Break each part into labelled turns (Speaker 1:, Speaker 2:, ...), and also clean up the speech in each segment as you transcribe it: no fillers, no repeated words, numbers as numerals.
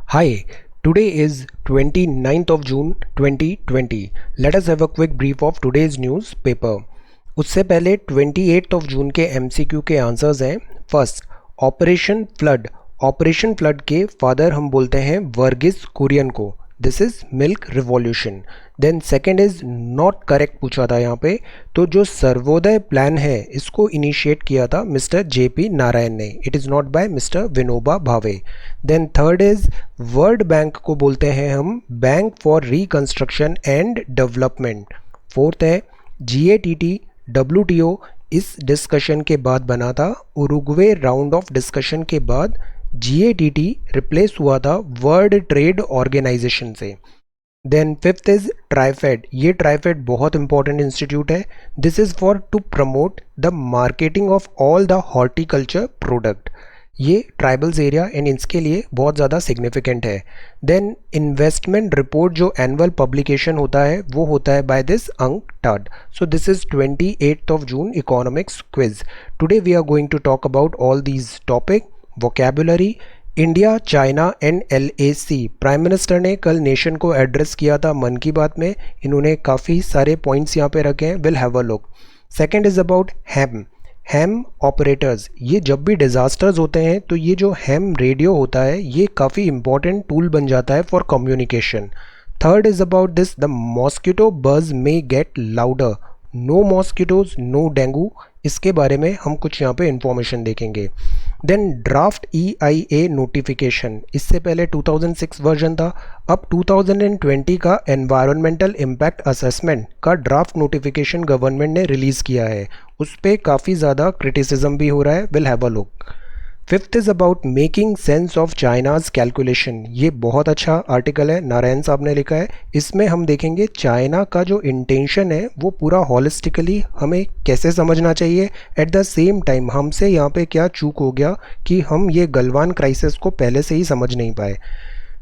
Speaker 1: Hi, today is 29th of June 2020. Let us have a quick brief of today's newspaper. उससे पहले 28th of June के MCQ के answers हैं. First, operation flood के father हम बोलते हैं वर्गीस कुरियन को. This is milk revolution. Then second is not correct पूछा था यहाँ पे. तो जो सर्वोदय प्लान है इसको इनिशिएट किया था मिस्टर JP नारायण ने. It is not by mister Vinoba Bhave. Then third is world bank को बोलते हैं हम bank for reconstruction and development. Fourth है GATT WTO इस डिस्कशन के बाद बना था. उरुग्वे राउंड ऑफ डिस्कशन के बाद GATT रिप्लेस हुआ था वर्ल्ड ट्रेड ऑर्गेनाइजेशन से. Then fifth is TRIFED. ये ट्राइफेड बहुत इंपॉर्टेंट इंस्टीट्यूट है. This is for to promote the marketing of all the horticulture product. ये ट्राइबल्स एरिया एंड इसके लिए बहुत ज़्यादा सिग्निफिकेंट है. देन इन्वेस्टमेंट रिपोर्ट जो एनुअल पब्लिकेशन होता है वो होता है by this UNCTAD. So this is 28th of June economics quiz. Today we are going to talk about all these topic. Vocabulary, India, China and LAC. Prime minister ने कल nation को address किया था मन की बात में. इन्होंने काफ़ी सारे पॉइंट्स यहाँ पे रखे हैं. Will have a look. Second is about ham operators. ये जब भी डिज़ास्टर्स होते हैं तो ये जो हैम रेडियो होता है ये काफ़ी इंपॉर्टेंट टूल बन जाता है for communication. Third is about this the mosquito buzz may get louder. No mosquitoes no dengue. इसके बारे में हम कुछ यहाँ पे इंफॉर्मेशन देखेंगे. Then draft EIA notification. इससे पहले 2006 वर्जन था. अब 2020 का एनवायरमेंटल इम्पैक्ट असेसमेंट का ड्राफ्ट नोटिफिकेशन गवर्नमेंट ने रिलीज़ किया है. उस पर काफ़ी ज़्यादा क्रिटिसिज्म भी हो रहा है. Will have a look. Fifth is about making sense of China's calculation. ये बहुत अच्छा आर्टिकल है, नारायण साहब ने लिखा है. इसमें हम देखेंगे चाइना का जो इंटेंशन है वो पूरा हॉलिस्टिकली हमें कैसे समझना चाहिए. एट द सेम टाइम हमसे यहाँ पे क्या चूक हो गया कि हम ये गलवान क्राइसिस को पहले से ही समझ नहीं पाए.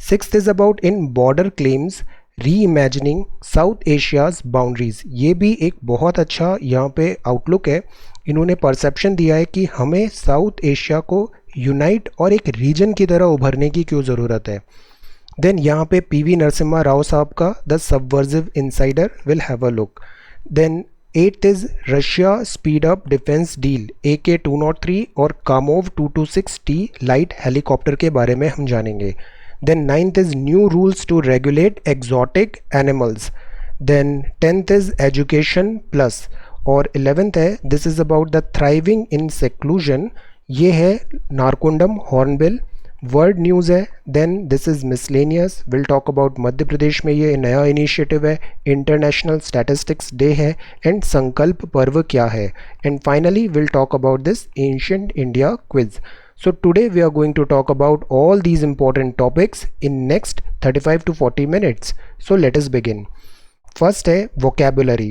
Speaker 1: Sixth is about in border claims reimagining South Asia's boundaries. ये भी एक बहुत अच्छा यहाँ पे आउटलुक है. इन्होंने परसेप्शन दिया है कि हमें साउथ एशिया को यूनाइट और एक रीजन की तरह उभरने की क्यों ज़रूरत है. देन यहाँ पे PV नरसिम्हा राव साहब का the subversive insider. Will have a look. Then eighth is Russia speed up defence deal AK-203 और कामोव 226T लाइट हेलीकॉप्टर के बारे में हम जानेंगे. Then ninth is new rules to regulate exotic animals. Then tenth is education plus. और 11th है this is about the thriving in seclusion. ये है नारकोंडम हॉर्नबिल. वर्ल्ड न्यूज़ है. Then this is miscellaneous. Will talk about Madhya Pradesh में ये नया initiative है. International statistics day है. एंड संकल्प पर्व क्या है. And finally will talk about this ancient India quiz. So today we are going to talk about all these important topics in next 35 to 40 minutes. So let us begin. First है vocabulary.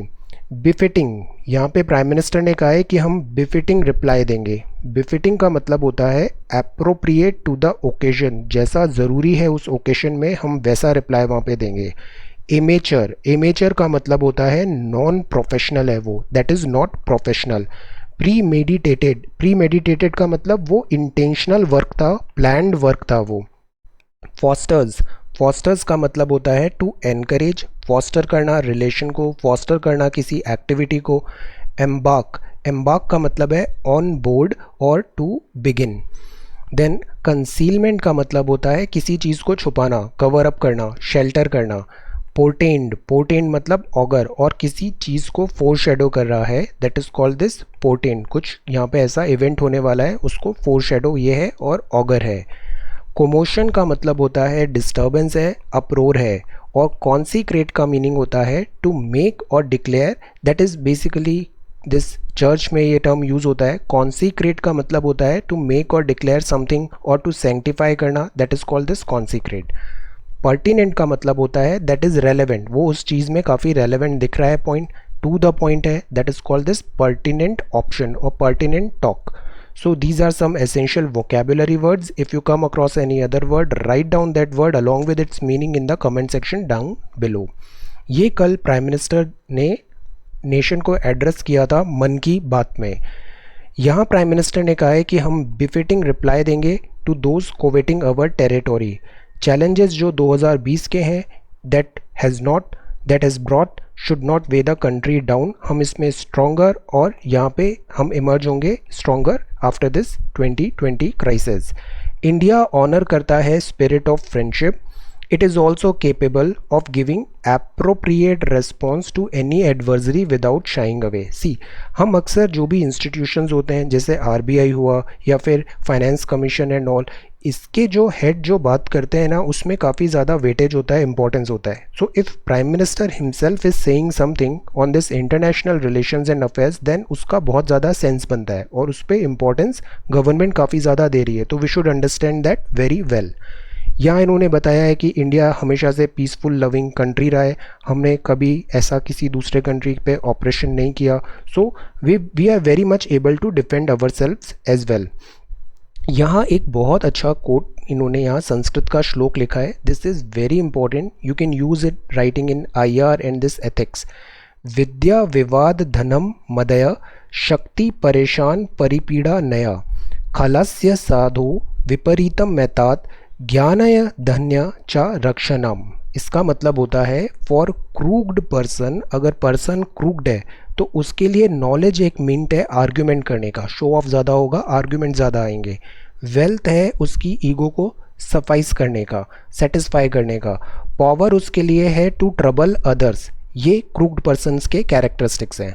Speaker 1: Befitting. यहाँ पे prime minister ने कहा है कि हम befitting reply देंगे. Befitting का मतलब होता है एप्रोप्रिएट टू द ओकेजन. जैसा ज़रूरी है उस ओकेजन में हम वैसा रिप्लाई वहाँ पे देंगे. एमेचर का मतलब होता है नॉन प्रोफेशनल है वो, दैट इज़ नॉट प्रोफेशनल. प्रीमेडिटेटेड का मतलब वो इंटेंशनल वर्क था, प्लान्ड वर्क था वो. फॉस्टर्स का मतलब होता है टू एनकरेज, फॉस्टर करना रिलेशन को, फॉस्टर करना किसी एक्टिविटी को. एम्बार्क का मतलब है ऑन बोर्ड और टू बिगिन. देन कंसीलमेंट का मतलब होता है किसी चीज़ को छुपाना, कवर अप करना, शेल्टर करना. पोर्टेंड मतलब ऑगर और किसी चीज़ को फोरशैडो कर रहा है, दैट इज़ कॉल्ड दिस पोर्टेंड. कुछ यहाँ पे ऐसा इवेंट होने वाला है उसको फोरशैडो ये है और ऑगर है. कोमोशन का मतलब होता है डिस्टर्बेंस है, अप्रोर है. और कॉन्सिक्रेट का मीनिंग होता है टू मेक और declare, that is basically this church में ये टर्म यूज़ होता है. कॉन्सिक्रेट का मतलब होता है टू मेक और डिक्लेयर समथिंग और टू सेंक्टिफाई करना, that is called this consecrate. Pertinent का मतलब होता है दैट इज़ रेलेवेंट, वो उस चीज़ में काफ़ी रेलेवेंट दिख रहा है, पॉइंट टू द पॉइंट है, that is called this pertinent option और pertinent talk. So these are some essential vocabulary words. If you come across any other word, write down that word along with its meaning in the comment section down below. ये कल prime minister ने nation को address किया था मन की बात में. यहाँ प्राइम मिनिस्टर ने कहा है कि हम बिफिटिंग रिप्लाई देंगे to those coveting our territory. Challenges जो 2020 के हैं that has brought should not weigh the country down. हम इसमें स्ट्रॉन्गर और यहाँ पे हम इमर्ज होंगे stronger after this 2020 crisis. India honour करता है spirit of friendship. It is also capable of giving appropriate response to any adversary without shying away. See, हम अक्सर जो भी इंस्टीट्यूशंस होते हैं जैसे आरबीआई हुआ या फिर फाइनेंस कमीशन एंड ऑल, इसके जो हेड जो बात करते हैं ना उसमें काफ़ी ज़्यादा वेटेज होता है, इंपॉर्टेंस होता है। So if prime minister himself is saying something on this international relations and affairs, then उसका बहुत ज़्यादा सेंस बनता है और उस पर इंपॉर्टेंस गवर्नमेंट काफ़ी ज़्यादा दे रही है। तो we should understand that very well. यहाँ इन्होंने बताया है कि इंडिया हमेशा से पीसफुल लविंग कंट्री रहा है, हमने कभी ऐसा किसी दूसरे कंट्री पे ऑपरेशन नहीं किया। So we are very much able to defend ourselves as well. यहाँ एक बहुत अच्छा कोट इन्होंने यहाँ संस्कृत का श्लोक लिखा है, this is very important, you can use it writing in IR and this ethics. विद्या विवाद धनम मदय शक्ति परेशान परिपीड़ा नया खलस्य साधु विपरीतम मैतात ज्ञानय धन्य च रक्षणम। इसका मतलब होता है फॉर क्रूक्ड पर्सन, अगर पर्सन क्रूक्ड है तो उसके लिए नॉलेज एक मिंट है आर्ग्यूमेंट करने का, शो ऑफ ज़्यादा होगा, आर्ग्यूमेंट ज़्यादा आएंगे। वेल्थ है उसकी ईगो को सफाइस करने का, सेटिस्फाई करने का। पावर उसके लिए है टू ट्रबल अदर्स। ये क्रूक्ड पर्सन्स के कैरेक्टरिस्टिक्स हैं।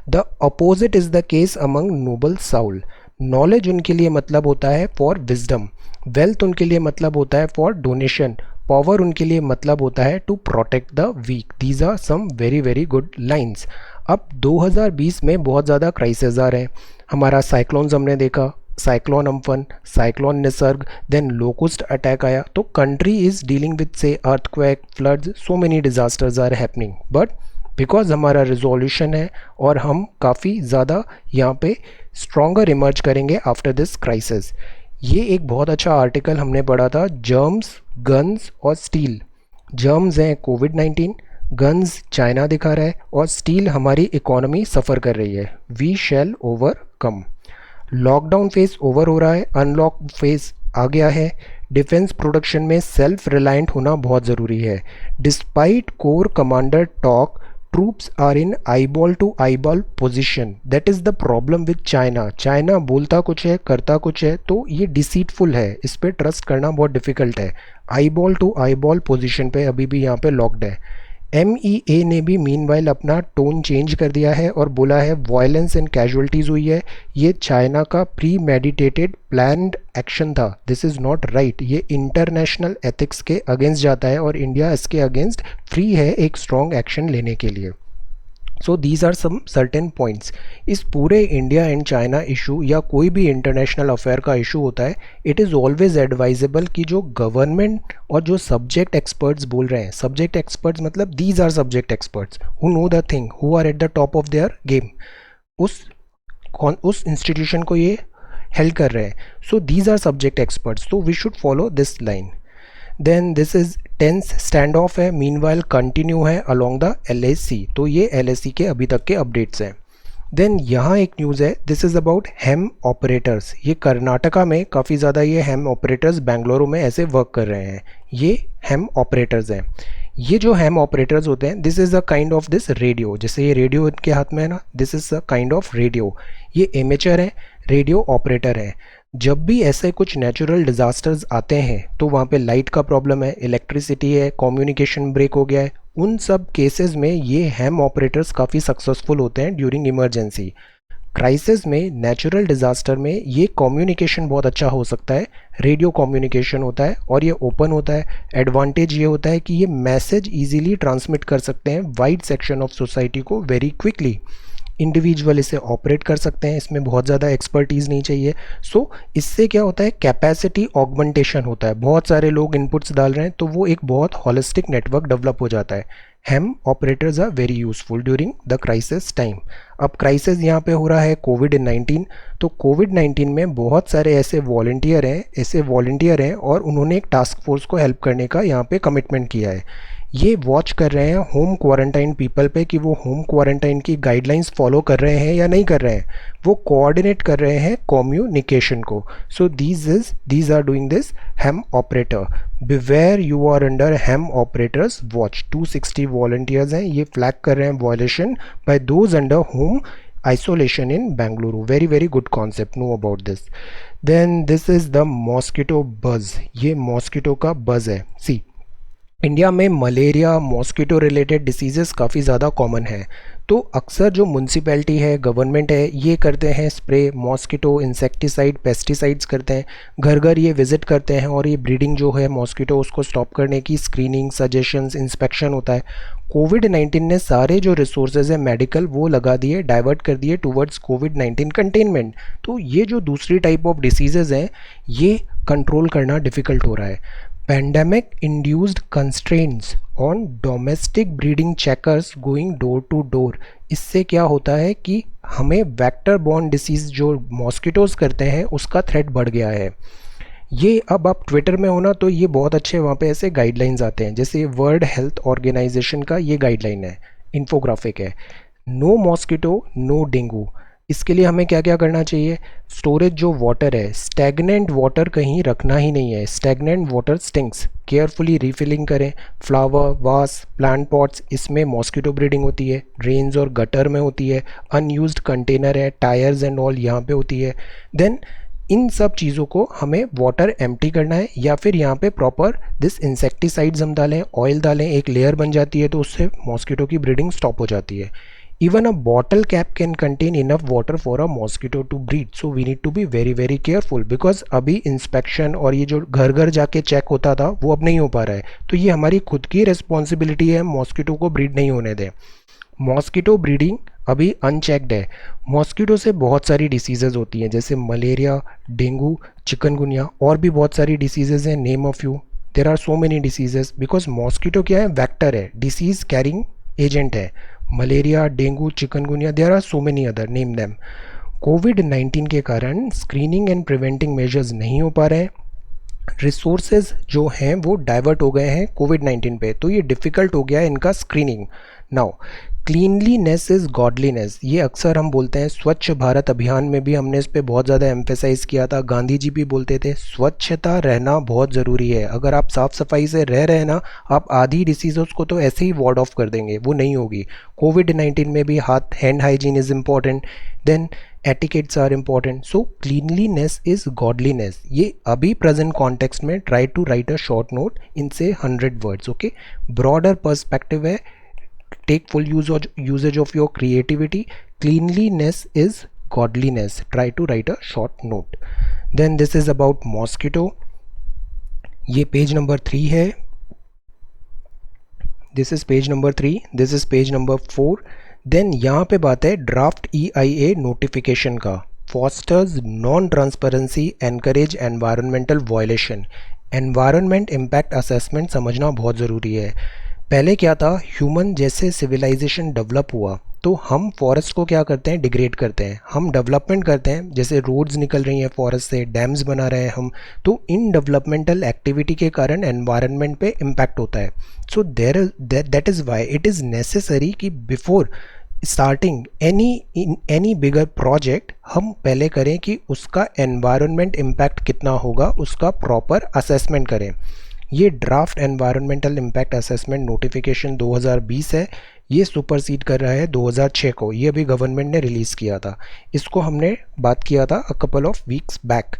Speaker 1: The opposite is the case among noble soul. Knowledge उनके लिए मतलब होता है फॉर विजडम, वेल्थ उनके लिए मतलब होता है फॉर डोनेशन, पावर उनके लिए मतलब होता है to protect the weak. These are some very very good lines. अब 2020 में बहुत ज़्यादा क्राइसिस आ रहे हैं। हमारा साइक्लोन्स हमने देखा, cyclone Amphan, cyclone Nisarga, then locust attack आया। तो कंट्री इज़ डीलिंग विद से earthquake, floods, so many disasters are happening, but because हमारा रिजोल्यूशन है और हम काफ़ी ज़्यादा यहाँ पे स्ट्रॉन्गर इमर्ज करेंगे आफ्टर दिस क्राइसिस। ये एक बहुत अच्छा आर्टिकल हमने पढ़ा था, जर्म्स, गन्स और स्टील। जर्म्स हैं कोविड-19, गन्स चाइना दिखा रहा है और स्टील हमारी इकोनॉमी सफ़र कर रही है। We shall overcome. Lockdown phase over हो रहा है, अनलॉक फेज आ गया है। डिफेंस प्रोडक्शन में सेल्फ रिलायंट होना बहुत ज़रूरी है। Despite core commander talk, troops are in eyeball to eyeball position. That is the problem with China. China बोलता कुछ है करता कुछ है, तो ये डिसीटफुल है, इस पर ट्रस्ट करना बहुत डिफ़िकल्ट है। आईबॉल टू आईबॉल पोजीशन पे अभी भी यहाँ पे लॉक्ड है। MEA ने भी मीनवाइल अपना टोन चेंज कर दिया है और बोला है वायलेंस एंड कैजुअलिटीज़ हुई है, ये चाइना का प्री मेडिटेटेड प्लान्ड एक्शन था। दिस इज़ नॉट राइट, ये इंटरनेशनल एथिक्स के अगेंस्ट जाता है और इंडिया इसके अगेंस्ट फ्री है एक स्ट्रॉन्ग एक्शन लेने के लिए। So these are some certain points. इस पूरे इंडिया एंड चाइना इशू या कोई भी इंटरनेशनल अफेयर का इशू होता है, इट इज़ ऑलवेज एडवाइजेबल कि जो गवर्नमेंट और जो सब्जेक्ट एक्सपर्ट्स बोल रहे हैं, सब्जेक्ट एक्सपर्ट्स मतलब these are subject experts who know the thing, who are at the top of their game, उस इंस्टीट्यूशन को ये हेल्ड कर रहे हैं। So these are subject experts, तो we should follow this line. Then this is tense stand off है, meanwhile continue है along the LAC। तो ये LAC के अभी तक के अपडेट्स हैं। देन यहाँ एक न्यूज़ है, this is about ham operators. ये कर्नाटका में काफ़ी ज़्यादा ये हेम ऑपरेटर्स बेंगलुरु में ऐसे वर्क कर रहे हैं। ये हेम ऑपरेटर्स हैं। ये जो हेम ऑपरेटर्स होते हैं, this is a kind of this radio, जैसे ये रेडियो इनके हाथ में है ना, this is a kind of radio. ये एमेचर है, रेडियो ऑपरेटर है। जब भी ऐसे कुछ नेचुरल डिज़ास्टर्स आते हैं तो वहाँ पे लाइट का प्रॉब्लम है, इलेक्ट्रिसिटी है, कम्युनिकेशन ब्रेक हो गया है, उन सब केसेस में ये हैम ऑपरेटर्स काफ़ी सक्सेसफुल होते हैं ड्यूरिंग इमरजेंसी। क्राइसिस में, नेचुरल डिज़ास्टर में ये कम्युनिकेशन बहुत अच्छा हो सकता है, रेडियो कम्युनिकेशन होता है और ये ओपन होता है। एडवांटेज ये होता है कि ये मैसेज ईजिली ट्रांसमिट कर सकते हैं वाइड सेक्शन ऑफ सोसाइटी को वेरी क्विकली। इंडिविजुअल इसे ऑपरेट कर सकते हैं, इसमें बहुत ज़्यादा एक्सपर्टीज़ नहीं चाहिए। सो इससे क्या होता है, कैपेसिटी ऑगमेंटेशन होता है। बहुत सारे लोग इनपुट्स डाल रहे हैं तो वो एक बहुत होलिस्टिक नेटवर्क डेवलप हो जाता है। Ham operators are very useful during the crisis time. अब क्राइसिस यहाँ पे हो रहा है कोविड-19, तो कोविड-19 में बहुत सारे ऐसे वॉलंटियर हैं और उन्होंने एक टास्क फोर्स को हेल्प करने का यहाँ पे कमिटमेंट किया है। ये वॉच कर रहे हैं होम क्वारंटाइन पीपल पे कि वो होम क्वारंटाइन की गाइडलाइंस फॉलो कर रहे हैं या नहीं कर रहे हैं। वो कोऑर्डिनेट कर रहे हैं कम्युनिकेशन को। So these are doing this ham operator. Beware you are under ham operators watch. 260 volunteers हैं, ये फ्लैग कर रहे हैं violation by those under home isolation in Bangalore. Very very good concept, know about this. Then this is the mosquito buzz. ये mosquito का buzz है। See, India में malaria mosquito related diseases काफ़ी ज़्यादा कॉमन है। तो अक्सर जो म्यूनसिपैलिटी है, गवर्नमेंट है, ये करते हैं स्प्रे मॉस्किटो इंसेक्टिसाइड पेस्टिसाइड्स करते हैं, घर घर ये विज़िट करते हैं और ये ब्रीडिंग जो है मॉस्किटो उसको स्टॉप करने की स्क्रीनिंग सजेशंस इंस्पेक्शन होता है। कोविड-19 ने सारे जो रिसोर्सेज है मेडिकल वो लगा दिए, डाइवर्ट कर दिए टूवर्ड्स कोविड-19 कंटेनमेंट। तो ये जो दूसरी टाइप ऑफ डिसीजेज़ हैं ये कंट्रोल करना डिफ़िकल्ट हो रहा है। Pandemic induced constraints on domestic breeding checkers going door to door। इससे क्या होता है कि हमें वेक्टर बॉर्न डिसीज़ जो मॉस्किटोज़ करते हैं उसका थ्रेट बढ़ गया है। ये अब आप ट्विटर में हो ना तो ये बहुत अच्छे वहाँ पे ऐसे गाइडलाइंस आते हैं, जैसे वर्ल्ड हेल्थ ऑर्गेनाइजेशन का ये गाइडलाइन है, इन्फोग्राफिक है, नो मॉस्किटो नो डेंगू। इसके लिए हमें क्या क्या करना चाहिए? स्टोरेज जो वाटर है, स्टैगनेंट वाटर कहीं रखना ही नहीं है, stagnant water stinks, carefully refilling करें। फ्लावर वास प्लांट पॉट्स, इसमें मॉस्किटो ब्रीडिंग होती है, ड्रेन्स और गटर में होती है, अनयूज्ड कंटेनर है, टायर्स एंड ऑल यहाँ पे होती है। देन इन सब चीज़ों को हमें वाटर एम्प्टी करना है या फिर यहाँ पे प्रॉपर दिस इंसेक्टिसाइड्स हम डालें, ऑयल डालें, एक लेयर बन जाती है तो उससे मॉस्किटो की ब्रीडिंग स्टॉप हो जाती है। Even a bottle cap can contain enough water for a mosquito to breed. So we need to be very very careful because अभी इंस्पेक्शन और ये जो घर घर जाके चेक होता था वो अब नहीं हो पा रहा है। तो ये हमारी खुद की रिस्पॉन्सिबिलिटी है, मॉस्किटो को ब्रीड नहीं होने दें। मॉस्किटो ब्रीडिंग अभी अनचेक्ड है। मॉस्किटो से बहुत सारी डिसीजेज होती हैं, जैसे मलेरिया, डेंगू, चिकनगुनिया, और भी बहुत सारी डिसीजेज हैं, name of you. There are so many diseases because mosquito क्या है, वेक्टर है, डिसीज कैरिंग एजेंट है। Malaria, dengue, chikungunya, there are so many other, name them. कोविड-19 के कारण स्क्रीनिंग एंड प्रिवेंटिंग मेजर्स नहीं हो पा रहे हैं, रिसोर्सेज जो हैं वो डाइवर्ट हो गए हैं कोविड-19 पे, तो ये डिफ़िकल्ट हो गया है इनका screening. Now cleanliness is godliness, ये अक्सर हम बोलते हैं, स्वच्छ भारत अभियान में भी हमने इस पर बहुत ज़्यादा एम्फेसाइज़ किया था। गांधी जी भी बोलते थे स्वच्छता रहना बहुत ज़रूरी है। अगर आप साफ़ सफाई से रह रहे हैं ना, आप आधी डिसीज़ों को तो ऐसे ही वार्ड ऑफ कर देंगे, वो नहीं होगी। कोविड-19 में भी hand hygiene is important, then etiquettes are important, so cleanliness is godliness. ये अभी प्रेजेंट कॉन्टेक्स्ट में try to write a short note इनसे 100 वर्ड्स, ओके। ब्रॉडर पर्सपेक्टिव है, take full usage of your creativity. Cleanliness is godliness. Try to write a short note. Then this is about mosquito. ये page number 3 है। This is page number 3, this is page number 4. Then यहाँ पे बात है draft EIA notification का। Fosters non-transparency, encourage environmental violation. Environment impact assessment समझना बहुत ज़रूरी है। पहले क्या था, ह्यूमन जैसे सिविलाइजेशन डेवलप हुआ तो हम फॉरेस्ट को क्या करते हैं, डिग्रेड करते हैं, हम डेवलपमेंट करते हैं, जैसे रोड्स निकल रही हैं फॉरेस्ट से, डैम्स बना रहे हैं हम, तो इन डेवलपमेंटल एक्टिविटी के कारण एनवायरनमेंट पे इम्पैक्ट होता है। So that is why it is necessary कि before starting any bigger project हम पहले करें कि उसका एनवायरनमेंट इम्पैक्ट कितना होगा, उसका प्रॉपर असेसमेंट करें। ये draft environmental impact assessment notification 2020 है, ये सुपरसीड कर रहा है 2006 को, ये अभी गवर्नमेंट ने रिलीज़ किया था। इसको हमने बात किया था a couple of weeks back.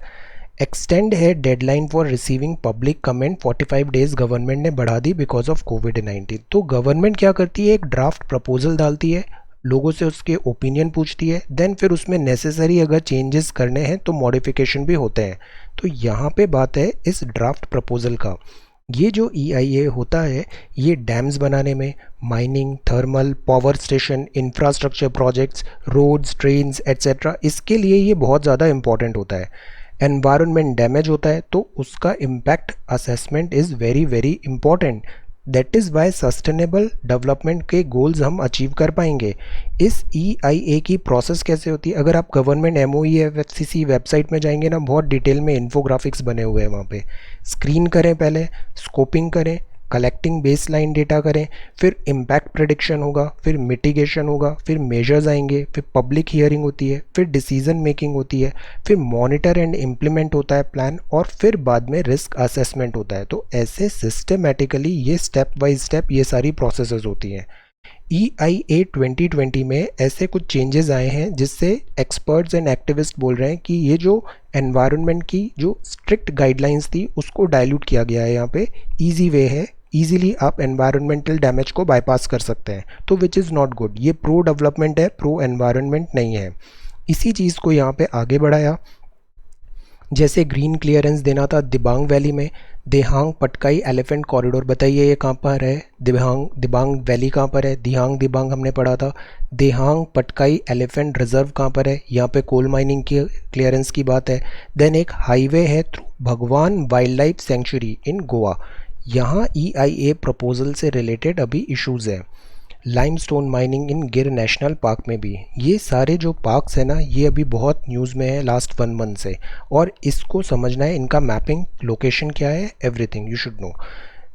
Speaker 1: Extend है deadline for receiving public comment 45 days government ने बढ़ा दी बिकॉज ऑफ कोविड-19। तो गवर्नमेंट क्या करती है, एक ड्राफ्ट प्रपोजल डालती है, लोगों से उसके ओपिनियन पूछती है, देन फिर उसमें नेसेसरी अगर चेंजेस करने हैं तो मॉडिफिकेशन भी होते हैं। तो यहाँ पे बात है इस ड्राफ्ट प्रपोजल का। ये जो EIA होता है ये डैम्स बनाने में, mining, thermal, power station, infrastructure projects, roads, trains et cetera, इसके लिए ये बहुत ज़्यादा इंपॉर्टेंट होता है। एनवायरनमेंट डैमेज होता है तो उसका impact assessment is very very important. That is Y sustainable development के गोल्स हम अचीव कर पाएंगे। इस EIA की प्रोसेस कैसे होती है, अगर आप गवर्नमेंट MOEFCC वेबसाइट में जाएंगे ना, बहुत डिटेल में इन्फोग्राफिक्स बने हुए हैं वहाँ पे। स्क्रीन करें पहले, स्कोपिंग करें, कलेक्टिंग बेसलाइन डेटा करें, फिर इम्पैक्ट प्रेडिक्शन होगा, फिर मिटिगेशन होगा, फिर मेजर्स आएंगे, फिर पब्लिक हियरिंग होती है, फिर डिसीजन मेकिंग होती है, फिर मॉनिटर एंड इम्प्लीमेंट होता है प्लान, और फिर बाद में रिस्क असेसमेंट होता है। तो ऐसे सिस्टमेटिकली ये स्टेप बाय स्टेप ये सारी प्रोसेसेस होती हैं। EIA 2020 में ऐसे कुछ चेंजेस आए हैं जिससे एक्सपर्ट्स एंड एक्टिविस्ट बोल रहे हैं कि ये जो एनवायरनमेंट की जो स्ट्रिक्ट गाइडलाइंस थी उसको डाइल्यूट किया गया है। यहाँ पे इजी वे है, इजीली आप एनवायरमेंटल डैमेज को बाईपास कर सकते हैं, तो विच इज़ नॉट गुड। ये प्रो डेवलपमेंट है, प्रो एनवायरनमेंट नहीं है। इसी चीज़ को यहाँ पे आगे बढ़ाया, जैसे ग्रीन क्लियरेंस देना था दिबांग वैली में। दिहांग पटकाई एलिफेंट कॉरिडोर, बताइए ये कहाँ पर है? दिबांग वैली कहाँ पर है? दिबांग हमने पढ़ा था। दिहांग पटकाई एलिफेंट रिजर्व कहाँ पर है? यहाँ पे कोल माइनिंग की क्लियरेंस की बात है। देन एक हाईवे है थ्रू भगवान वाइल्ड लाइफ सेंचुरी इन गोवा, यहाँ EIA प्रपोजल से रिलेटेड अभी इश्यूज़ है। लाइमस्टोन माइनिंग इन गिर नेशनल पार्क में भी, ये सारे जो पार्क्स हैं ना ये अभी बहुत न्यूज़ में है लास्ट 1 मंथ से, और इसको समझना है, इनका मैपिंग लोकेशन क्या है, everything you should know.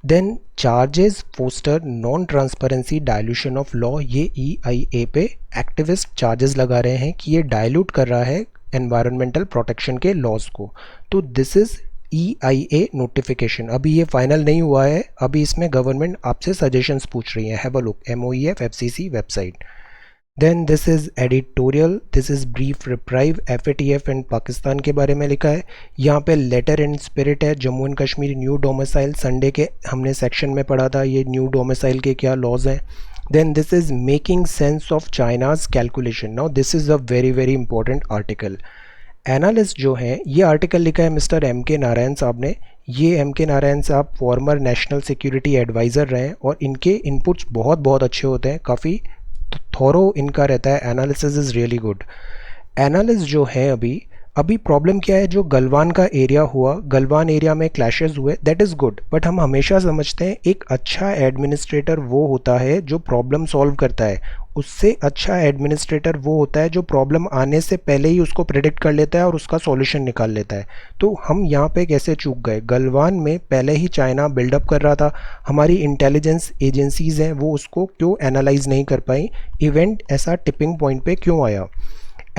Speaker 1: Then charges foster non transparency dilution of law, ये EIA पे एक्टिविस्ट चार्जेस लगा रहे हैं कि ये डायल्यूट कर रहा है एनवायरमेंटल प्रोटेक्शन के लॉज को। तो दिस इज़ EIA नोटिफिकेशन, अभी ये फाइनल नहीं हुआ है, अभी इसमें गवर्नमेंट आपसे सजेशंस पूछ रही है। Have a look, MOEF FCC website. Then this is editorial, this is brief reprieve FATF and Pakistan के बारे में लिखा है। यहाँ पे लेटर एंड स्पिरिट है, Jammu and Kashmir new domicile, Sunday के हमने सेक्शन में पढ़ा था ये न्यू डोमिसाइल के क्या लॉज हैं। Then this is making sense of China's calculation. Now this is a very very important article. Analyst जो हैं, ये आर्टिकल लिखा है मिस्टर MK नारायण साहब ने। ये MK नारायण साहब फॉर्मर नेशनल सिक्योरिटी एडवाइज़र रहे हैं, और इनके इनपुट्स बहुत बहुत अच्छे होते हैं, काफ़ी थॉरो इनका रहता है, analysis is really good. Analyst जो है अभी प्रॉब्लम क्या है, जो गलवान का एरिया हुआ, गलवान एरिया में क्लैशेस हुए, दैट इज़ गुड, बट हम हमेशा समझते हैं एक अच्छा एडमिनिस्ट्रेटर वो होता है जो प्रॉब्लम सॉल्व करता है, उससे अच्छा एडमिनिस्ट्रेटर वो होता है जो प्रॉब्लम आने से पहले ही उसको प्रेडिक्ट कर लेता है और उसका सॉल्यूशन निकाल लेता है। तो हम यहाँ पे कैसे चूक गए? गलवान में पहले ही चाइना बिल्डअप कर रहा था, हमारी इंटेलिजेंस एजेंसीज़ हैं वो उसको क्यों एनालाइज नहीं कर पाई, इवेंट ऐसा टिपिंग पॉइंट पे क्यों आया?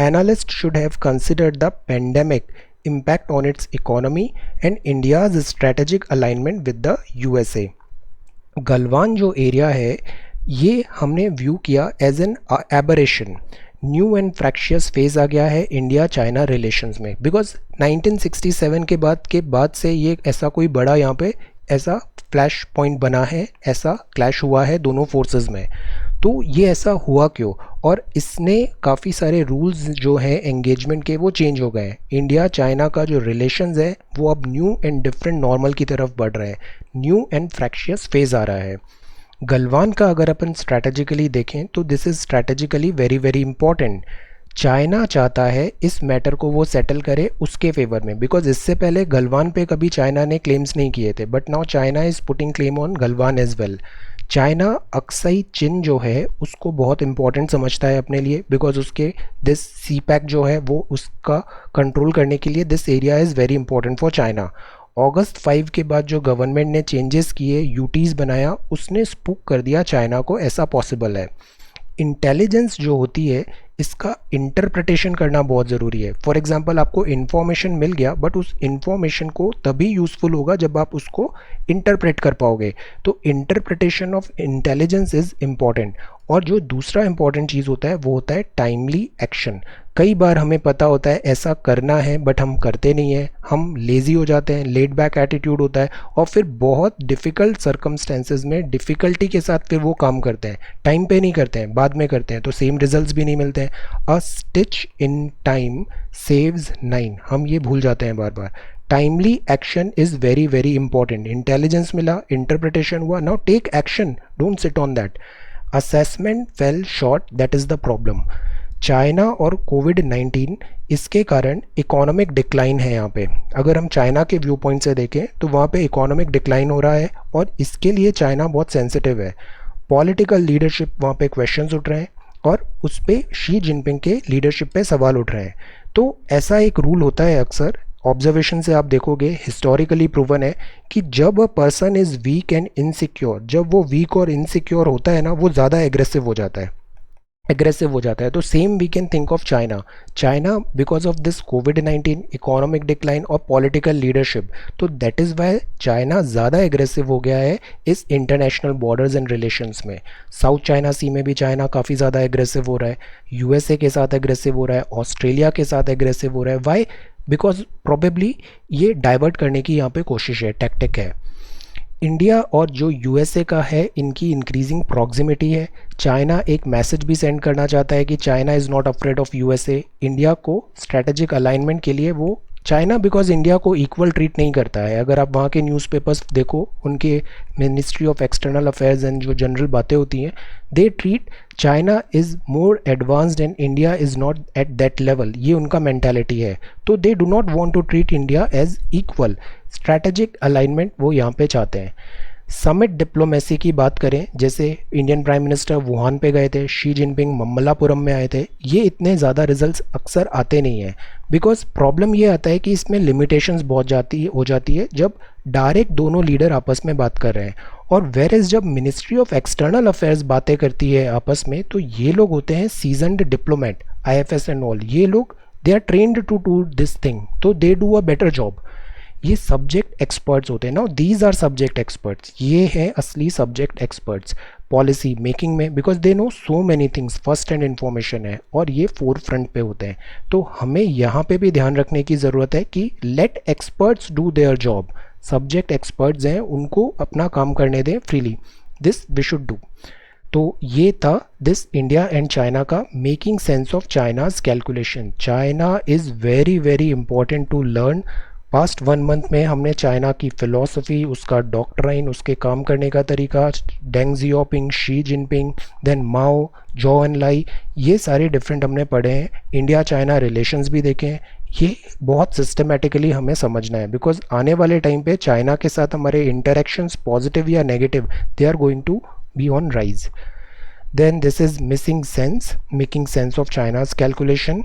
Speaker 1: Analysts should have considered the pandemic impact on its economy and India's strategic alignment with the USA. Galwan जो एरिया है ये हमने व्यू किया as an aberration, new and fractious phase आ गया है इंडिया चाइना रिलेशंस में, बिकॉज 1967 के बाद से ये ऐसा कोई बड़ा यहाँ पे ऐसा फ्लैश पॉइंट बना है, ऐसा क्लैश हुआ है दोनों फोर्सेस में। तो ये ऐसा हुआ क्यों? और इसने काफ़ी सारे रूल्स जो हैं एंगेजमेंट के वो चेंज हो गए हैं। इंडिया चाइना का जो रिलेशंस है वो अब न्यू एंड डिफरेंट नॉर्मल की तरफ बढ़ रहे हैं, न्यू एंड फ्रैक्शियस फेज आ रहा है। गलवान का अगर अपन स्ट्रैटेजिकली देखें तो this is strategically very very important. China चाहता है इस मैटर को वो सेटल करे उसके फेवर में, बिकॉज इससे पहले गलवान पे कभी चाइना ने क्लेम्स नहीं किए थे, but now China is putting claim on Galwan as well. China Aksai Chin जो है उसको बहुत इंपॉर्टेंट समझता है अपने लिए, बिकॉज उसके दिस CPEC जो है वो उसका कंट्रोल करने के लिए this area is very important for China. अगस्त 5 के बाद जो गवर्नमेंट ने चेंजेस किए, यूटीज़ बनाया, उसने स्पूक कर दिया चाइना को ऐसा पॉसिबल है। इंटेलिजेंस जो होती है इसका इंटरप्रिटेशन करना बहुत ज़रूरी है। फॉर एग्जांपल आपको इन्फॉर्मेशन मिल गया, बट उस इन्फॉर्मेशन को तभी यूज़फुल होगा जब आप उसको इंटरप्रेट कर पाओगे। तो interpretation of intelligence is important. और जो दूसरा इंपॉर्टेंट चीज़ होता है वो होता है टाइमली एक्शन। कई बार हमें पता होता है ऐसा करना है बट हम करते नहीं हैं, हम लेज़ी हो जाते हैं, लेड बैक एटीट्यूड होता है, और फिर बहुत डिफ़िकल्ट सर्कमस्टेंसेज में डिफ़िकल्टी के साथ फिर वो काम करते हैं, टाइम पे नहीं करते हैं, बाद में करते हैं, तो सेम रिजल्ट्स भी नहीं मिलते हैं। A stitch in time saves 9, हम ये भूल जाते हैं बार बार। Timely action is very very important. Intelligence मिला, इंटरप्रिटेशन हुआ, now take action, don't sit on that. Assessment fell short, that is the problem. China और कोविड-19 इसके कारण इकोनॉमिक डिक्लाइन है यहाँ पे। अगर हम चाइना के व्यू पॉइंट से देखें तो वहाँ पे इकोनॉमिक डिक्लाइन हो रहा है, और इसके लिए चाइना बहुत सेंसिटिव है। पॉलिटिकल लीडरशिप वहाँ पे क्वेश्चंस उठ रहे हैं, और उस पर शी जिनपिंग के लीडरशिप पे सवाल उठ रहे हैं। तो ऐसा एक रूल होता है अक्सर, ऑब्जर्वेशन से आप देखोगे, हिस्टोरिकली प्रूवन है कि जब a person is week and insecure, जब वो वीक और इनसिक्योर होता है ना, वो ज़्यादा एग्रेसिव हो जाता है। तो same we can think of China. China because of this कोविड-19 इकोनॉमिक डिक्लाइन और पॉलिटिकल लीडरशिप, तो दैट इज़ वाई चाइना ज़्यादा एग्रेसिव हो गया है इस इंटरनेशनल बॉर्डर्स एंड रिलेशंस में। साउथ चाइना सी में भी चाइना काफ़ी ज़्यादा एग्रेसिव हो रहा है, यूएसए के साथ एग्रेसिव हो रहा है, ऑस्ट्रेलिया के साथ एग्रेसिव हो रहा है। वाई? बिकॉज प्रोबेबली ये डाइवर्ट करने की यहाँ पे कोशिश है, टैक्टिक है। इंडिया और जो यूएसए का है, इनकी इंक्रीजिंग प्रॉक्सिमिटी है। चाइना एक मैसेज भी सेंड करना चाहता है कि China is not afraid of USA. India को स्ट्रैटेजिक अलाइनमेंट के लिए वो चाइना बिकॉज इंडिया को इक्वल ट्रीट नहीं करता है। अगर आप वहाँ के न्यूज़पेपर्स देखो, उनके Ministry of External Affairs and जो जनरल बातें होती हैं, they treat China is more advanced and India is not at that level. ये उनका मेंटालिटी है। तो they do not want to treat India as equal. Strategic alignment वो यहाँ पे चाहते हैं। समिट डिप्लोमेसी की बात करें, जैसे इंडियन प्राइम मिनिस्टर वुहान पे गए थे, शी जिनपिंग ममल्लापुरम में आए थे, ये इतने ज़्यादा रिजल्ट्स अक्सर आते नहीं हैं। बिकॉज प्रॉब्लम ये आता है कि इसमें लिमिटेशंस बहुत हो जाती है जब डायरेक्ट दोनों लीडर आपस में बात कर रहे हैं। और वेर एज जब मिनिस्ट्री ऑफ एक्सटर्नल अफेयर्स बातें करती है आपस में, तो ये लोग होते हैं seasoned diplomat, IFS and all. ये लोग they are trained to do this thing, तो they do a better job. ये सब्जेक्ट एक्सपर्ट्स होते हैं ना, दीज आर सब्जेक्ट एक्सपर्ट्स। ये हैं असली सब्जेक्ट एक्सपर्ट्स पॉलिसी मेकिंग में, because they know so many things, first hand information है और ये फोर फ्रंट पे होते हैं। तो हमें यहाँ पे भी ध्यान रखने की ज़रूरत है कि let experts do their job. Subject experts हैं, उनको अपना काम करने दें freely. This we should do. तो ये था दिस इंडिया एंड चाइना का making sense of China's calculation. China is very very important to learn. Past 1 month में हमने चाइना की फ़िलॉसफी, उसका डॉक्ट्राइन, उसके काम करने का तरीका, Deng Xiaoping, Xi Jinping, then माओ, जो एन लाई, ये सारे डिफरेंट हमने पढ़े हैं। इंडिया चाइना रिलेशंस भी देखे हैं। ये बहुत सिस्टमेटिकली हमें समझना है, बिकॉज आने वाले टाइम पे चाइना के साथ हमारे इंटरेक्शंस पॉजिटिव या negative, they are going to be on rise. Then this is missing sense, making sense of China's calculation.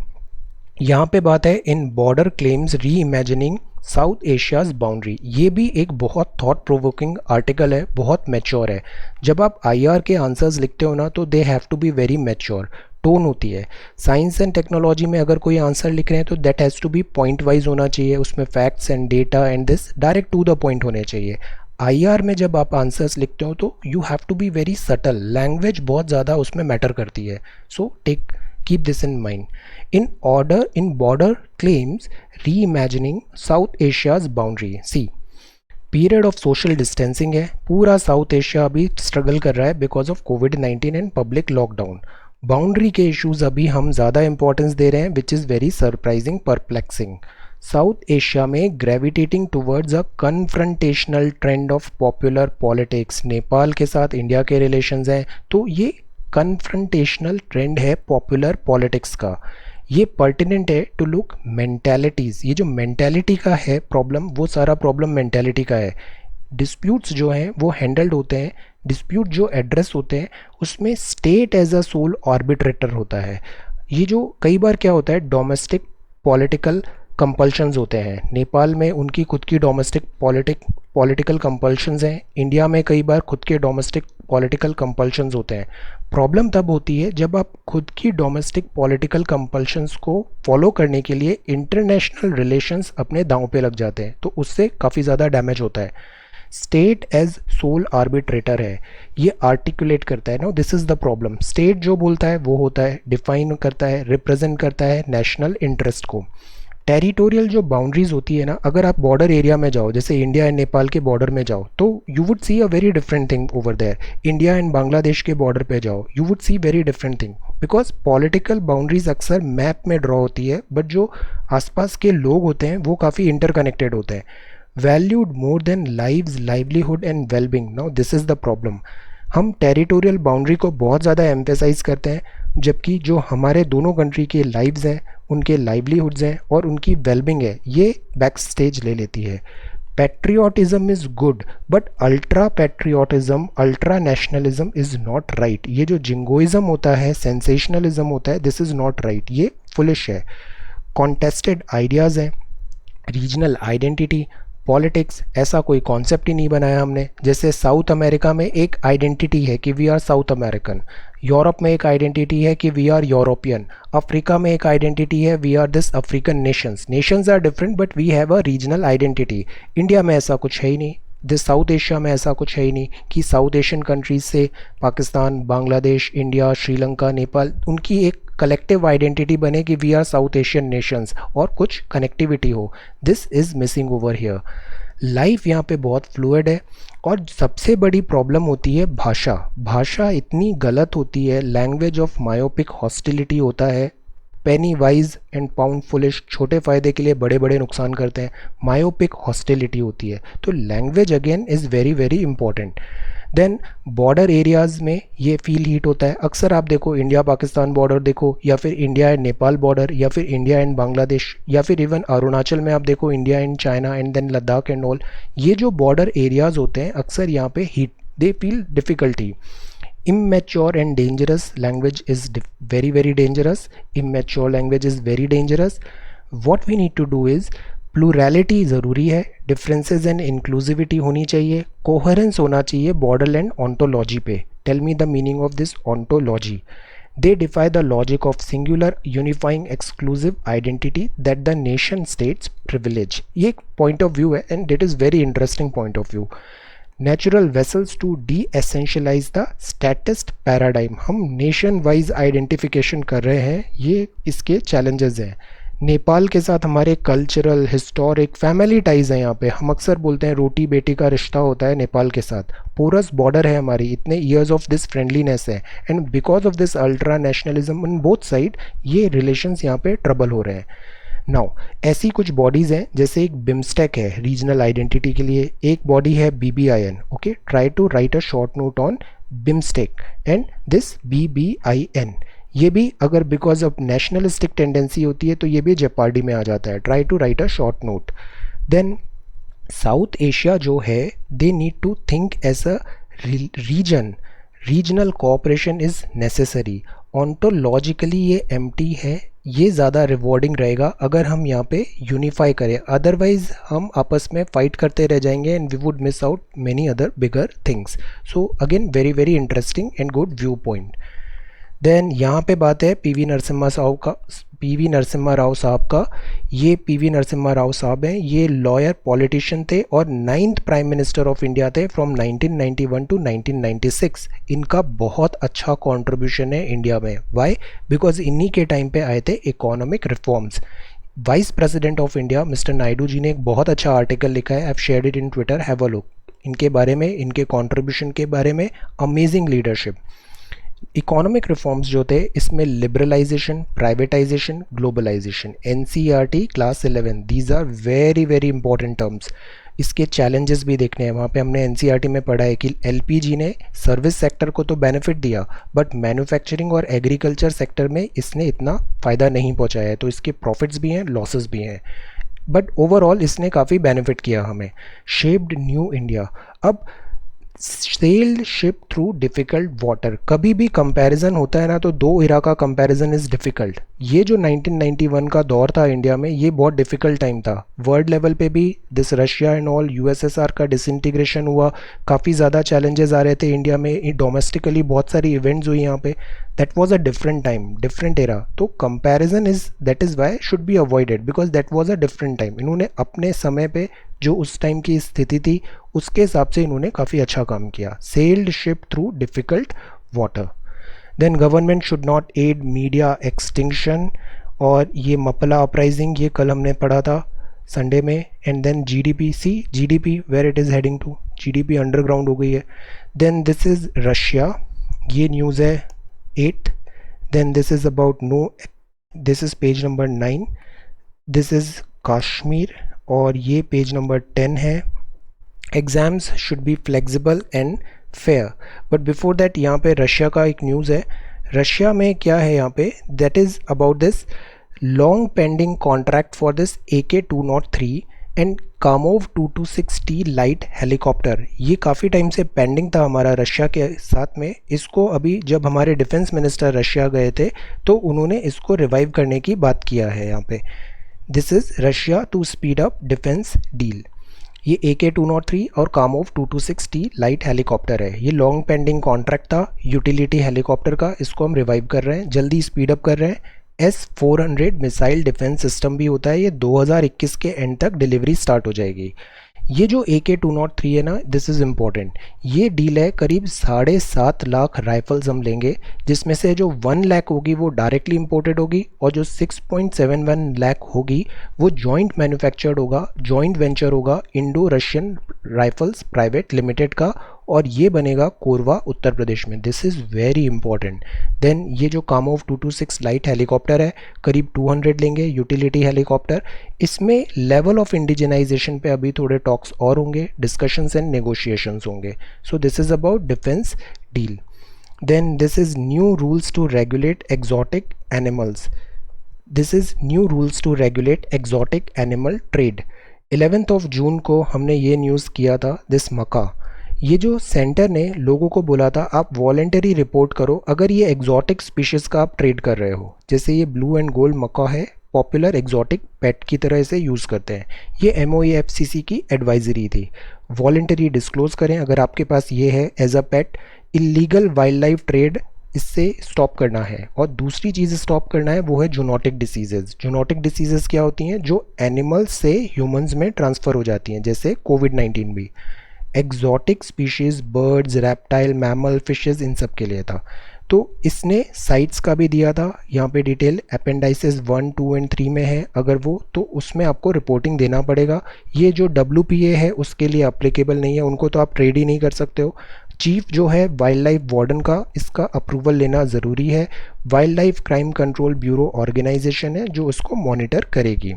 Speaker 1: यहाँ पे बात है in border claims reimagining South Asia's boundary. ये भी एक बहुत थॉट प्रोवोकिंग आर्टिकल है, बहुत मैच्योर है। जब आप आईआर के आंसर्स लिखते हो ना, तो they have to be very mature. Tone होती है। साइंस एंड टेक्नोलॉजी में अगर कोई आंसर लिख रहे हैं तो that has to be point wise होना चाहिए, उसमें facts and data and this direct to the point होने चाहिए। आईआर में जब आप आंसर्स लिखते हो तो you have to be very subtle, language बहुत ज़्यादा उसमें मैटर करती है। So keep this in mind. In border claims reimagining South Asia's boundary. See, period of social distancing है, पूरा साउथ एशिया अभी स्ट्रगल कर रहा है because of covid and public lockdown. Boundary के इश्यूज अभी हम ज़्यादा इंपॉर्टेंस दे रहे हैं, which is very surprising, perplexing. South Asia में gravitating towards a confrontational trend of popular politics. Nepal के साथ इंडिया के रिलेशंस हैं, तो ये कन्फ्रंटेशनल ट्रेंड है पॉपुलर पॉलिटिक्स का। ये पर्टिनेंट है टू लुक मेंटालिटीज़। ये जो मेंटालिटी का है प्रॉब्लम, वो सारा प्रॉब्लम मेंटालिटी का है। डिस्प्यूट्स जो हैं वो हैंडल्ड होते हैं, डिस्प्यूट जो एड्रेस होते हैं उसमें state as a sole arbitrator होता है। ये जो कई बार क्या होता है, डोमेस्टिक पॉलिटिकल कंपल्शंस होते हैं। नेपाल में उनकी खुद की डोमेस्टिक पॉलिटिकल कंपल्शंस हैं, इंडिया में कई बार खुद के डोमेस्टिक पॉलिटिकल कंपल्शंस होते हैं। प्रॉब्लम तब होती है जब आप खुद की डोमेस्टिक पॉलिटिकल कंपल्शंस को फॉलो करने के लिए इंटरनेशनल रिलेशंस अपने दांव पे लग जाते हैं, तो उससे काफ़ी ज़्यादा डैमेज होता है। स्टेट एज सोल आर्बिट्रेटर है, ये आर्टिकुलेट करता है ना, this is the problem. State जो बोलता है वो होता है, डिफाइन करता है, रिप्रेजेंट करता है नेशनल इंटरेस्ट को। टेरिटोरियल जो बाउंड्रीज होती है ना, अगर आप बॉर्डर एरिया में जाओ, जैसे इंडिया एंड नेपाल के बॉर्डर में जाओ, तो you would see a very different thing over there. India and Bangladesh के बॉर्डर पे जाओ, you would see very different thing, because political boundaries अक्सर मैप में ड्रॉ होती है, बट जो आसपास के लोग होते हैं वो काफ़ी इंटरकनेक्टेड होते हैं। Valued more than lives, livelihood and wellbeing. Now this is the problem. हम टेरिटोरियल बाउंड्री को बहुत ज़्यादा एम्फेसाइज करते हैं, जबकि जो हमारे दोनों कंट्री के लाइव्स हैं, उनके लाइवलीहुड्स हैं और उनकी वेलबिंग है, ये बैक स्टेज ले लेती है। Patriotism is good, but ultra patriotism, ultra nationalism is not right. ये जो जिंगोइज्म होता है, सेंसेशनलिज्म होता है, दिस इज़ नॉट राइट, ये फुलिश है। कॉन्टेस्टेड आइडियाज़ हैं, रीजनल आइडेंटिटी, पॉलिटिक्स, ऐसा कोई कॉन्सेप्ट ही नहीं बनाया हमने। जैसे साउथ अमेरिका में एक आइडेंटिटी है कि we are South American, Europe में एक आइडेंटिटी है कि वी आर यूरोपियन, अफ्रीका में एक आइडेंटिटी है we are this African nations. Nations are different but we have a regional identity. India में ऐसा कुछ है ही नहीं, दिस साउथ एशिया में ऐसा कुछ है ही नहीं कि साउथ एशियन कंट्रीज से पाकिस्तान, बांग्लादेश, इंडिया, श्रीलंका, नेपाल, उनकी एक कलेक्टिव आइडेंटिटी बने कि we are South Asian nations और कुछ कनेक्टिविटी हो। This is missing over here. Life यहाँ पे बहुत फ्लूइड है और सबसे बड़ी प्रॉब्लम होती है भाषा। भाषा इतनी गलत होती है, लैंग्वेज ऑफ मायोपिक हॉस्टिलिटी होता है, पेनी वाइज एंड पाउंड फुलिश, छोटे फ़ायदे के लिए बड़े बड़े नुकसान करते हैं, मायोपिक हॉस्टिलिटी होती है। तो language again is very very important. Then border areas में ये फील हीट होता है। अक्सर आप देखो इंडिया पाकिस्तान बॉर्डर देखो, या फिर इंडिया एंड नेपाल बॉर्डर, या फिर इंडिया एंड बांग्लादेश, या फिर इवन अरुणाचल में आप देखो India and China and then Ladakh and all. ये जो बॉर्डर एरियाज़ होते हैं अक्सर यहाँ पे heat, they feel difficulty. Immature and dangerous language is very very dangerous. Immature language is very dangerous. What we need to do is plurality ज़रूरी है, differences and inclusivity होनी चाहिए, coherence होना चाहिए borderland ontology पे। Tell me the meaning of this ontology. They defy the logic of singular unifying exclusive identity that the nation states privilege. ये एक point of view है and it is very interesting point of view. Natural vessels to de essentialise the statist paradigm. हम nation wise identification कर रहे हैं, ये इसके challenges हैं। नेपाल के साथ हमारे कल्चरल, हिस्टोरिक, फैमिली टाइज हैं। यहाँ पे हम अक्सर बोलते हैं रोटी बेटी का रिश्ता होता है नेपाल के साथ। पोरस बॉर्डर है हमारी, इतने ईयर्स ऑफ दिस फ्रेंडलीनेस है and because of this ultra nationalism in both side ये रिलेशंस यहाँ पे ट्रबल हो रहे हैं। नाउ ऐसी कुछ बॉडीज़ हैं, जैसे एक बिम्स्टेक है रीजनल आइडेंटिटी के लिए, एक बॉडी है BBIN। Okay, try to write a short note on BIMSTEC and this BBIN। ये भी अगर बिकॉज ऑफ नेशनलिस्टिक टेंडेंसी होती है तो ये भी जेपार्डी में आ जाता है। Try to write a short note. Then South Asia जो है they need to think as a region. Regional cooperation is necessary. Ontologically ये एम्प्टी है, ये ज़्यादा रिवॉर्डिंग रहेगा अगर हम यहाँ पे यूनिफाई करें। अदरवाइज हम आपस में फाइट करते रह जाएंगे and we would miss out many other bigger things. So again very very interesting and good view point. Then यहाँ पे बात है पीवी नरसिम्हा राव साहब का। ये पीवी नरसिम्हा राव साहब हैं, ये लॉयर पॉलिटिशियन थे और 9th prime minister of India थे फ्रॉम 1991 टू 1996। इनका बहुत अच्छा कंट्रीब्यूशन है इंडिया में। वाई? बिकॉज इन्हीं के टाइम पे आए थे economic reforms. Vice president of India mister Naidu ji ने एक बहुत अच्छा आर्टिकल लिखा है, I have shared it in Twitter, have a look. इनके बारे में, इनके कंट्रीब्यूशन के बारे में, अमेजिंग लीडरशिप। इकोनॉमिक रिफॉर्म्स जो थे इसमें liberalisation, privatisation, globalisation, NCERT class 11, these are very very important terms. इसके चैलेंजेस भी देखने हैं। वहाँ पे हमने NCERT में पढ़ा है कि LPG ने सर्विस सेक्टर को तो बेनिफिट दिया बट मैन्युफैक्चरिंग और एग्रीकल्चर सेक्टर में इसने इतना फ़ायदा नहीं पहुँचाया है। तो इसके प्रॉफिट्स भी हैं, लॉसेस भी हैं, बट ओवरऑल इसने काफ़ी बेनिफिट किया हमें। Shaped new India. अब sailed ship through difficult water. कभी भी कंपैरिजन होता है ना तो दो इरा का कंपैरिजन इज़ डिफ़िकल्ट। ये जो 1991 का दौर था इंडिया में, ये बहुत डिफ़िकल्ट टाइम था। वर्ल्ड लेवल पे भी this Russia and all, USSR का डिसइंटीग्रेशन हुआ, काफ़ी ज़्यादा चैलेंजेस आ रहे थे इंडिया में, डोमेस्टिकली बहुत सारी इवेंट्स हुई यहाँ पे। That was a different time, different era. तो comparison is, that is why should be avoided because that was a different time. इन्होंने अपने समय पे जो उस टाइम की स्थिति थी उसके हिसाब से इन्होंने काफ़ी अच्छा काम किया। Sailed ship through difficult water. Then government should not aid media extinction, और ये मपला अपराइजिंग, ये कल हमने पढ़ा था संडे में। And then GDP, see GDP where it is heading to, GDP underground हो गई है। देन दिस इज़ रशिया, ये न्यूज़ है 8। Then this is about this is page number 9। This is Kashmir और ये पेज नंबर 10 है। Exams should be flexible and fair. But before that यहाँ पे रशिया का एक न्यूज़ है। रशिया में क्या है यहाँ पे, that is about this long pending contract for this AK-203 and Kamov 226T light helicopter. ये काफ़ी टाइम से पेंडिंग था हमारा रशिया के साथ में। इसको अभी जब हमारे डिफेंस मिनिस्टर रशिया गए थे तो उन्होंने इसको रिवाइव करने की बात किया है यहाँ पे। This is Russia to speed up defence deal. ये AK-203 और कामोव 226T लाइट हेलीकॉप्टर है। ये लॉन्ग पेंडिंग कॉन्ट्रैक्ट था यूटिलिटी हेलीकॉप्टर का, इसको हम रिवाइव कर रहे हैं, जल्दी स्पीड अप कर रहे हैं। S-400 मिसाइल डिफेंस सिस्टम भी होता है, ये 2021 के एंड तक डिलीवरी स्टार्ट हो जाएगी। ये जो AK-203 है ना, दिस इज़ इम्पॉर्टेंट। ये डील है करीब 7.5 लाख राइफल्स हम लेंगे, जिसमें से जो 1 लाख होगी वो डायरेक्टली इंपोर्टेड होगी और जो 6.71 लाख होगी वो जॉइंट मैन्युफैक्चर्ड होगा, जॉइंट वेंचर होगा Indo Russian rifles private limited का, और ये बनेगा कोरवा उत्तर प्रदेश में। This is very important. Then ये जो कामोव 226 लाइट हेलीकॉप्टर है करीब 200 लेंगे, यूटिलिटी हेलीकॉप्टर। इसमें लेवल ऑफ इंडिजिनाइजेशन पे अभी थोड़े टॉक्स और होंगे, डिस्कशंस एंड नेगोशिएशंस होंगे। So this is about defence deal. Then this is new rules to regulate exotic animals. This is new rules to regulate exotic animal trade. 11 जून को हमने ये न्यूज़ किया था, दिस मका। ये जो सेंटर ने लोगों को बोला था आप वॉलेंटरी रिपोर्ट करो अगर ये एग्जॉटिक स्पीशीज़ का आप ट्रेड कर रहे हो। जैसे ये ब्लू एंड गोल्ड मक्का है, पॉपुलर एग्जॉटिक पेट की तरह इसे यूज़ करते हैं। ये MOEFCC की एडवाइजरी थी, वॉलेंटरी डिस्क्लोज़ करें अगर आपके पास ये है as a pet. Illegal wildlife trade इससे स्टॉप करना है। और दूसरी चीज़ स्टॉप करना है वो है जूनोटिक डिसीजेज़। जूनोटिक डिसीजेज़ क्या होती हैं? जो एनिमल्स से ह्यूमंस में ट्रांसफ़र हो जाती हैं, जैसे कोविड-19 भी। Exotic species birds, reptile, mammal, fishes, इन सब के लिए था। तो इसने साइट्स का भी दिया था, यहाँ पे डिटेल अपेंडाइसिस 1, 2 एंड 3 में है। अगर वो तो उसमें आपको रिपोर्टिंग देना पड़ेगा। ये जो WPA है उसके लिए अप्लीकेबल नहीं है, उनको तो आप ट्रेड ही नहीं कर सकते हो। चीफ जो है वाइल्ड लाइफ वार्डन का, इसका अप्रूवल लेना ज़रूरी है। Wildlife crime control bureau organisation है जो उसको मॉनिटर करेगी।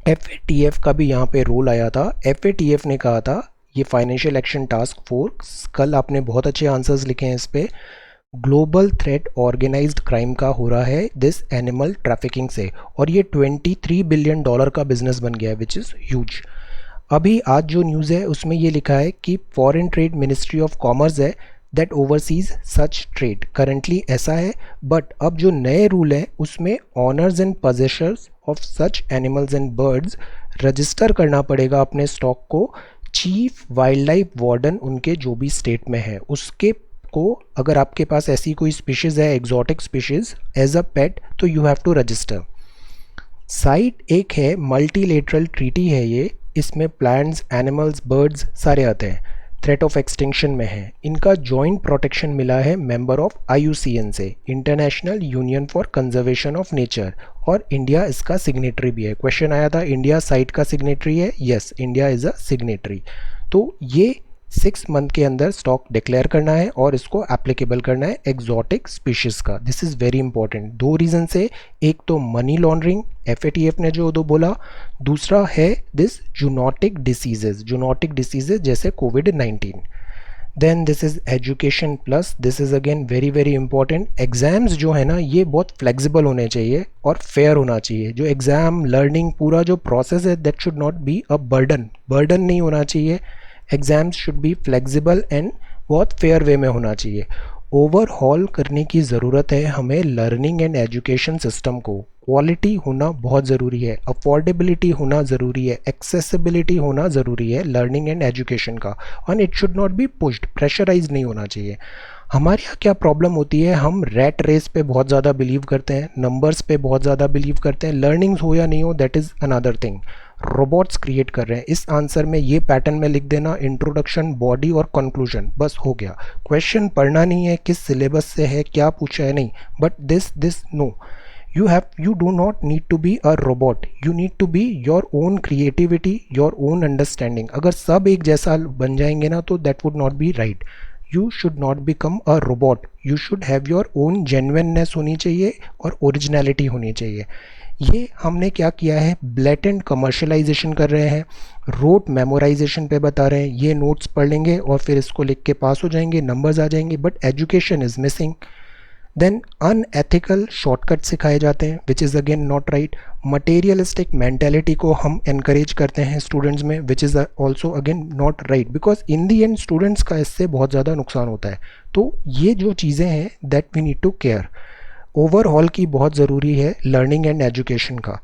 Speaker 1: FATF का भी यहाँ पे रोल आया था। FATF ने कहा था, ये फाइनेंशियल एक्शन टास्क फोर्स, कल आपने बहुत अच्छे आंसर्स लिखे हैं इस पे। ग्लोबल थ्रेट ऑर्गेनाइज्ड क्राइम का हो रहा है दिस एनिमल ट्रैफिकिंग से, और ये $23 बिलियन का बिजनेस बन गया है, विच इज़ ह्यूज। अभी आज जो न्यूज़ है उसमें ये लिखा है कि foreign trade ministry of commerce है that overseas such trade. Currently ऐसा है, बट अब जो नए रूल है उसमें owners and possessors of such animals and birds register करना पड़ेगा अपने स्टॉक को। चीफ वाइल्ड लाइफ वार्डन उनके जो भी स्टेट में है उसके को, अगर आपके पास ऐसी कोई स्पीशीज़ है exotic species as a pet, तो you have to register. CITES एक है मल्टीलेटरल ट्रीटी है ये, इसमें प्लांट्स, एनिमल्स, बर्ड्स सारे आते हैं, थ्रेट ऑफ एक्सटिंक्शन में है। इनका जॉइंट प्रोटेक्शन मिला है मेंबर ऑफ IUCN से, international union for conservation of nature, और इंडिया इसका सिग्नेटरी भी है। क्वेश्चन आया था इंडिया साइट का सिग्नेटरी है? Yes, India is a signatory. तो ये 6 मंथ के अंदर स्टॉक डिक्लेयर करना है और इसको एप्लीकेबल करना है एग्जॉटिक स्पीशीज़ का। This is very important, 2 reason से। एक तो मनी लॉन्ड्रिंग, FATF ने जो दो बोला, दूसरा है this zoonotic diseases, zoonotic diseases जैसे covid. Then this is education plus, this is again very very important. Exams जो है ना ये बहुत फ्लेक्सिबल होने चाहिए और फेयर होना चाहिए। जो एग्ज़ाम लर्निंग पूरा जो प्रोसेस है that should not be a burden नहीं होना चाहिए। Exams should be flexible and बहुत फेयर वे में होना चाहिए। ओवरहॉल करने की ज़रूरत है हमें लर्निंग एंड एजुकेशन सिस्टम को। क्वालिटी होना बहुत ज़रूरी है, अफोर्डेबिलिटी होना ज़रूरी है, एक्सेसिबिलिटी होना ज़रूरी है लर्निंग एंड एजुकेशन का, और it should not be pushed, pressurise नहीं होना चाहिए। हमारे यहाँ क्या प्रॉब्लम होती है, हम रैट रेस पे बहुत ज़्यादा बिलीव करते हैं, नंबर्स पे बहुत ज़्यादा बिलीव करते हैं। लर्निंग्स हो या नहीं हो that is another thing. Robots create कर रहे हैं, इस आंसर में ये पैटर्न में लिख देना, इंट्रोडक्शन, बॉडी और कंक्लूजन, बस हो गया। क्वेश्चन पढ़ना नहीं है, किस सिलेबस से है, क्या पूछा है, नहीं, but this no. You do not need to be a robot, you need to be your own creativity, your own understanding। अगर सब एक जैसा बन जाएंगे ना तो that would not be right। You should not become a robot, you should have your own genuineness होनी चाहिए और originality होनी चाहिए। ये हमने क्या किया है, ब्लेटेंट कमर्शलाइजेशन कर रहे हैं, रोट मेमोराइजेशन पे बता रहे हैं, ये नोट्स पढ़ लेंगे और फिर इसको लिख के पास हो जाएंगे, नंबर्स आ जाएंगे, but education is missing. Then unethical shortcut सिखाए जाते हैं which is again not right. Materialistic mentality को हम एनकरेज करते हैं स्टूडेंट्स में which is also again not right, because in the end students का इससे बहुत ज़्यादा नुकसान होता है। तो ये जो चीज़ें हैं that we need to care. Overall की बहुत ज़रूरी है लर्निंग एंड एजुकेशन का।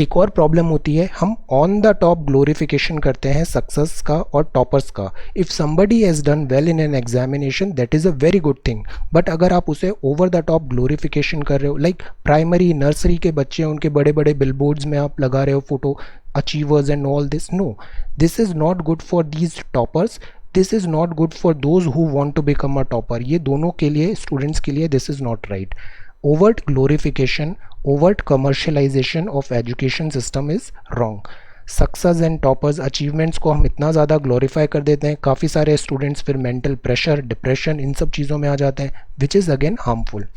Speaker 1: एक और प्रॉब्लम होती है, हम ऑन द टॉप ग्लोरिफिकेशन करते हैं सक्सेस का और टॉपर्स का. If somebody has done well in an examination that is a very good thing, but अगर आप उसे ओवर द टॉप ग्लोरिफिकेशन कर रहे हो, लाइक प्राइमरी नर्सरी के बच्चे हैं, उनके बड़े बड़े बिलबोर्ड्स में आप लगा रहे हो photo, achievers and all this, no, this is not good for these toppers, this is not good for those who want to become a topper. ये दोनों के लिए, स्टूडेंट्स के लिए this is not right. overt glorification, overt commercialization of education system is wrong. Success and toppers achievements को हम इतना ज़्यादा ग्लोरीफाई कर देते हैं, काफ़ी सारे स्टूडेंट्स फिर मेंटल प्रेशर, डिप्रेशन, इन सब चीज़ों में आ जाते हैं, which is again harmful.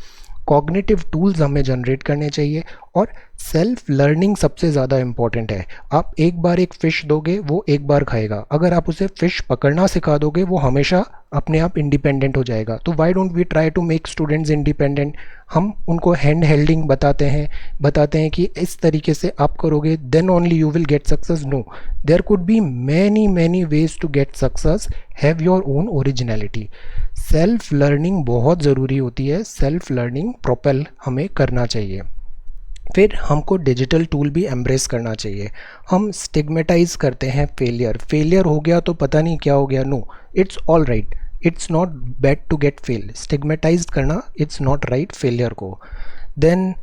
Speaker 1: Cognitive tools हमें जनरेट करने चाहिए और सेल्फ लर्निंग सबसे ज़्यादा इम्पॉर्टेंट है. आप एक बार एक फ़िश दोगे, वो एक बार खाएगा. अगर आप उसे फ़िश पकड़ना सिखा दोगे, वो हमेशा अपने आप इंडिपेंडेंट हो जाएगा. तो why don't we try to make students independent. हम उनको हैंड हेल्डिंग बताते हैं कि इस तरीके से आप करोगे then only you will get success. No, there could be many ways to get success. Have your own originality. Self learning बहुत ज़रूरी होती है. सेल्फ लर्निंग प्रोपेल हमें करना चाहिए. फिर हमको डिजिटल टूल भी एम्ब्रेस करना चाहिए. हम स्टिग्मेटाइज करते हैं फेलियर हो गया तो पता नहीं क्या हो गया. No, it's all right, it's not bad to get fail. Stigmatise करना इट्स नॉट राइट फेलियर को. देन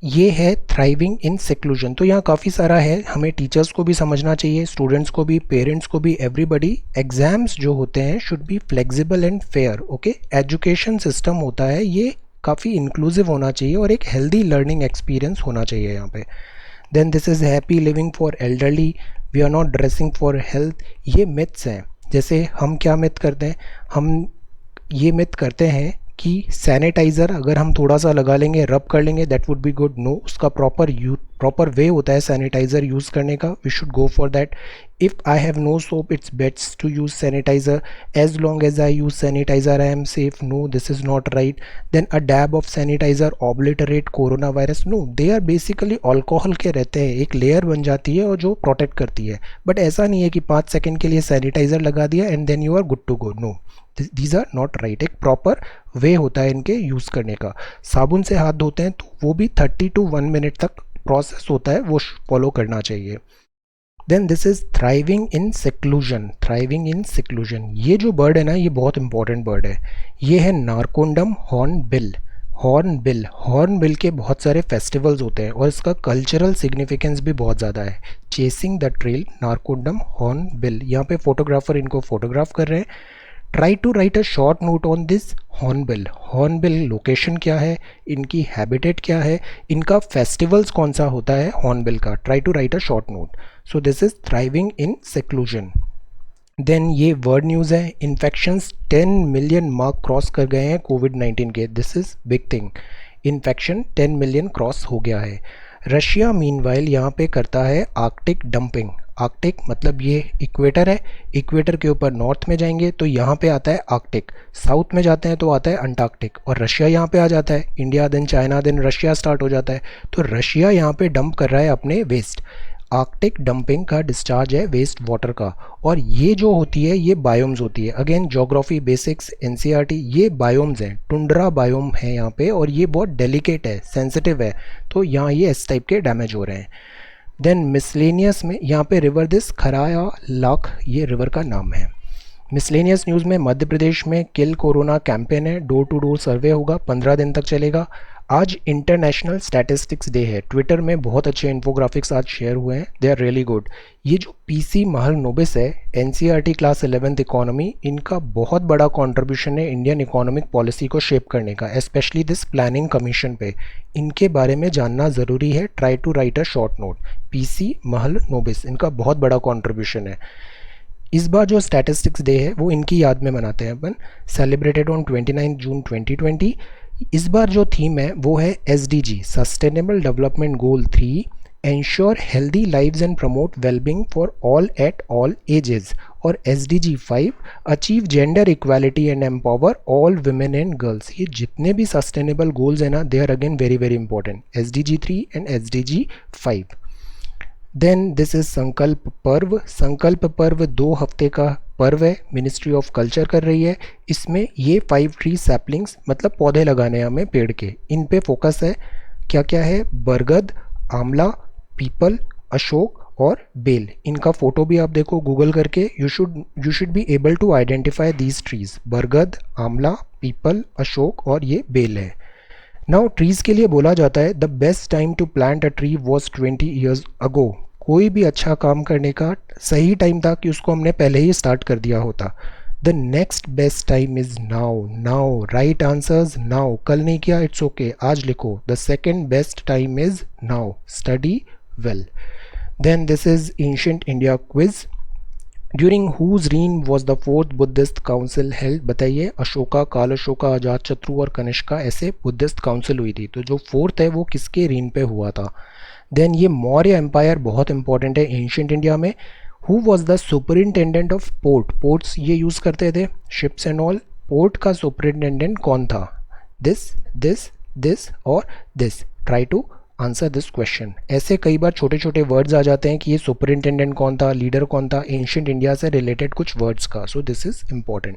Speaker 1: ये है थ्राइविंग इन सेक्लूजन. तो यहाँ काफ़ी सारा है, हमें टीचर्स को भी समझना चाहिए, स्टूडेंट्स को भी, पेरेंट्स को भी, एवरीबडी. एग्ज़ाम्स जो होते हैं should be flexible and fair. Okay, education system होता है ये काफ़ी इंक्लूसिव होना चाहिए और एक हेल्दी लर्निंग एक्सपीरियंस होना चाहिए यहाँ पे. Then this is happy living for elderly, we are not dressing for health. ये मिथ्स हैं. जैसे हम क्या मिथ करते हैं, हम ये मिथ करते हैं कि सैनिटाइज़र अगर हम थोड़ा सा लगा लेंगे, रब कर लेंगे, that would be good. No, उसका प्रॉपर वे होता है सैनिटाइज़र यूज़ करने का. We should go for that. If I have no soap, it's best to use sanitiser. As long as I use sanitiser I am safe. No, this is not right. Then a dab of sanitiser obliterate corona virus. No, they are basically alcohol के रहते हैं, एक layer बन जाती है और जो protect करती है. बट ऐसा नहीं है कि 5 सेकेंड के लिए सैनिटाइज़र लगा दिया and then you are good to go. No, these are not right. एक प्रॉपर वे होता है इनके यूज़ करने का. साबुन से हाथ धोते हैं तो वो भी 30 to 1 मिनट तक प्रोसेस होता है, वो फॉलो करना चाहिए. Then this is thriving in seclusion. ये जो बर्ड है ना, ये बहुत इंपॉर्टेंट बर्ड है. ये है नारकोंडम हॉर्नबिल. हॉर्नबिल के बहुत सारे फेस्टिवल्स होते हैं और इसका कल्चरल सिग्निफिकेंस भी बहुत ज़्यादा है. Chasing the trail, Narcondam hornbill. यहाँ पे फोटोग्राफर इनको फोटोग्राफ कर रहे हैं. Try to write a short note on this hornbill location क्या है, इनकी हैबिटेट क्या है, इनका फेस्टिवल्स कौन सा होता है हॉर्नबिल का. Try to write a short note. So this is thriving in seclusion. Then ये वर्ड न्यूज़ है. इन्फेक्शंस 10 मिलियन मार्क क्रॉस कर गए हैं कोविड-19 के. This is big thing. Infection 10 million cross हो गया है. रशिया मीनवाइल यहाँ पे करता है आर्कटिक डंपिंग. आर्कटिक मतलब ये इक्वेटर है, इक्वेटर के ऊपर नॉर्थ में जाएंगे तो यहाँ पे आता है आर्कटिक, साउथ में जाते हैं तो आता है अंटार्कटिक, और रशिया यहाँ पे आ जाता है. India then China then Russia start हो जाता है. तो रशिया यहाँ पे डंप कर रहा है अपने वेस्ट. आर्कटिक डंपिंग का डिस्चार्ज है वेस्ट वाटर का. और ये जो होती है ये बायोम्स होती है. अगेन ज्योग्राफी बेसिक्स एनसीईआरटी, ये बायोम्स हैं, टुंड्रा बायोम है यहाँ पे, और ये बहुत डेलिकेट है, सेंसिटिव है, तो यहाँ ये इस टाइप के डैमेज हो रहे हैं. देन मिसलेनियस में यहाँ पे रिवर दिस खराया लाख, ये रिवर का नाम है. मिसलेनियस न्यूज़ में मध्य प्रदेश में किल कोरोना कैंपेन है, डोर टू डोर सर्वे होगा, 15 दिन तक चलेगा. आज इंटरनेशनल स्टैटिस्टिक्स डे है. ट्विटर में बहुत अच्छे इन्फोग्राफिक्स आज शेयर हुए हैं, दे आर रियली गुड. ये जो पीसी महलनोबिस है, एनसीईआरटी क्लास 11th इकोनॉमी, इनका बहुत बड़ा कंट्रीब्यूशन है इंडियन इकोनॉमिक पॉलिसी को शेप करने का, स्पेशली दिस प्लानिंग कमीशन पे. इनके बारे में जानना ज़रूरी है. Try to write a short note. PC Mahalanobis, इनका बहुत बड़ा कंट्रीब्यूशन है. इस बार जो स्टैटिस्टिक्स डे है वो इनकी याद में मनाते हैं अपन, सेलिब्रेटेड ऑन 29 जून 2020. इस बार जो थीम है वो है SDG, sustainable development goal 3, ensure healthy lives and promote wellbeing for all at all ages. और SDG 5, achieve gender equality and empower all women and girls. ये जितने भी सस्टेनेबल गोल्स हैं ना, they are again very very important. SDG 3 and SDG 5. Then this is Sankalp Parv. संकल्प पर्व 2 हफ्ते का पर्व है, मिनिस्ट्री ऑफ कल्चर कर रही है. इसमें ये 5 ट्री सैपलिंग्स मतलब पौधे लगाने हैं हमें पेड़ के, इन पे फोकस है. क्या क्या है? बरगद, आंवला, पीपल, अशोक और बेल। इनका फोटो भी आप देखो गूगल करके, you should be able to identify these trees. बरगद, आंवला, पीपल, अशोक और ये बेल है। नाउ ट्रीज के लिए बोला जाता है the best time to plant a tree was 20 years ago. कोई भी अच्छा काम करने का सही टाइम था कि उसको हमने पहले ही स्टार्ट कर दिया होता। The next best time is now. Now right answers now. कल नहीं किया इट्स ओके, आज लिखो the second best time is now. Study well. Then this is ancient India quiz. During whose reign was the fourth Buddhist council held? बताइए, अशोका, काल अशोका, अजातशत्रु और कनिष्का ऐसे Buddhist council हुई थी। तो जो फोर्थ है वो किसके रीन पे हुआ था? देन ये मौर्य एम्पायर बहुत इंपॉर्टेंट है एंशियंट इंडिया में। Who was the superintendent of port? Ports ये यूज़ करते थे, शिप्स एंड ऑल। पोर्ट का सुपरिंटेंडेंट कौन था? दिस और दिस। Try to answer this question. ऐसे कई बार छोटे छोटे वर्ड्स आ जाते हैं कि ये सुपरिंटेंडेंट कौन था, लीडर कौन था, एंशियंट इंडिया से रिलेटेड कुछ वर्ड्स का। So this is important.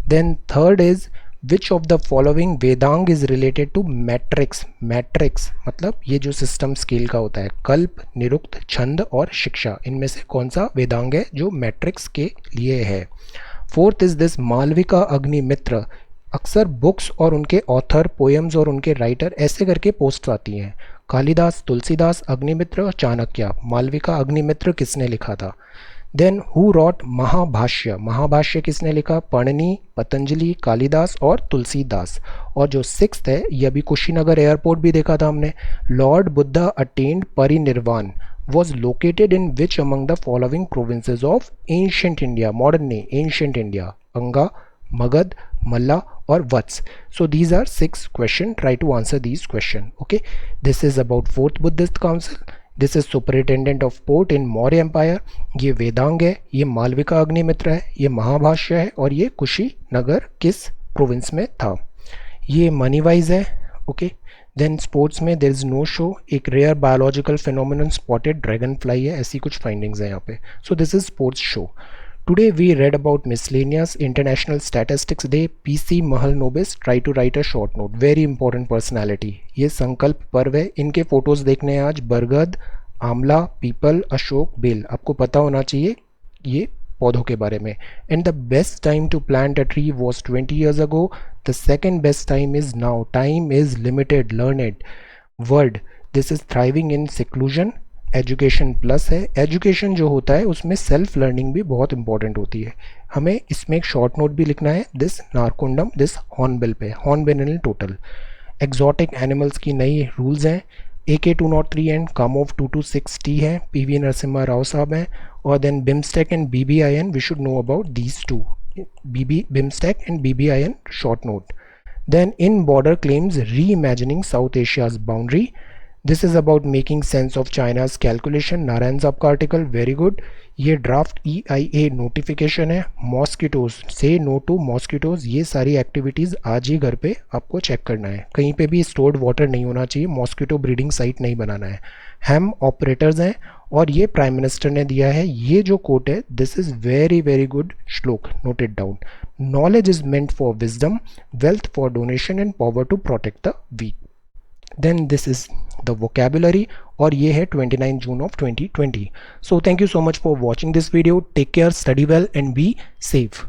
Speaker 1: Then third is which of the following Vedanga is related to metrics? Metrics मतलब ये जो सिस्टम स्केल का होता है, कल्प, निरुक्त, छंद और शिक्षा, इनमें से कौन सा वेदांग है जो मैट्रिक्स के लिए है? Fourth is this Malavika Agnimitra. अक्सर बुक्स और उनके ऑथर, पोएम्स और उनके राइटर ऐसे करके पोस्ट आती हैं, कालिदास, तुलसीदास, अग्निमित्र, चाणक्य। मालविका अग्निमित्र किसने लिखा था? Then who wrote Mahabhashya? Mahabhashya किसने लिखा? पणनी, पतंजलि, कालिदास और तुलसीदास। और जो सिक्स्थ है, ये अभी कुशीनगर एयरपोर्ट भी देखा था हमने। Lord Buddha attained parinirvana was located in which among the following provinces of ancient India? Modern नहीं, ancient India. Anga, Magad, Malla or Vats. So these are 6 questions. Try to answer these questions. Okay. This is about 4th Buddhist Council. This is Superintendent of Port in Maurya Empire. ये वेदांग है, ये मालविका अग्निमित्र है, ये महाभाष्य है और ये कुशीनगर किस province में था? ये मनी वाइज है। ओके। देन स्पोर्ट्स में देयर इज नो शो, एक rare biological phenomenon spotted dragonfly है, ऐसी कुछ फाइंडिंग्स हैं यहाँ पे। So this is sports show. Today we read about miscellaneous, international statistics day, PC Mahalanobis, try to write a short note. Very important personality. ये संकल्प पर्व है, इनके फोटोज देखने हैं आज। बरगद, आंवला, पीपल, अशोक, बेल। आपको पता होना चाहिए ये पौधों के बारे में। And the best time to plant a tree was 20 years ago. The second best time is now. Time is limited, learn it. Word, this is thriving in seclusion. Education plus है। एजुकेशन जो होता है उसमें self learning भी बहुत important होती है। हमें इसमें एक शॉर्ट नोट भी लिखना है, दिस नारकुंडम, दिस हॉर्नबिल पे, हॉर्नबिल टोटल। एक्जॉटिक एनिमल्स की नई रूल्स हैं। AK203 एंड कामोव 226T है, PV नरसिम्हा राव साहब हैं। और then BIMSTEC and BBIN, we should know about these two, BIMSTEC and BBIN short note. Then in border claims reimagining South Asia's boundary. This is about making sense of China's calculation, Narayan साहब का article, very good. ये draft EIA notification है। Mosquitoes, say no to mosquitoes, ये सारी activities आज ही घर पे आपको चेक करना है। कहीं पे भी स्टोर्ड वाटर नहीं होना चाहिए, मॉस्किटो ब्रीडिंग साइट नहीं बनाना है। हम ऑपरेटर्स हैं और ये प्राइम मिनिस्टर ने दिया है। ये जो कोट है, this is very very good shloka, note it down. Knowledge is meant for wisdom, wealth for donation and power to protect the weak. Then this is the vocabulary और ये है 29 June of 2020। So thank you so much for watching this video. Take care, study well and be safe.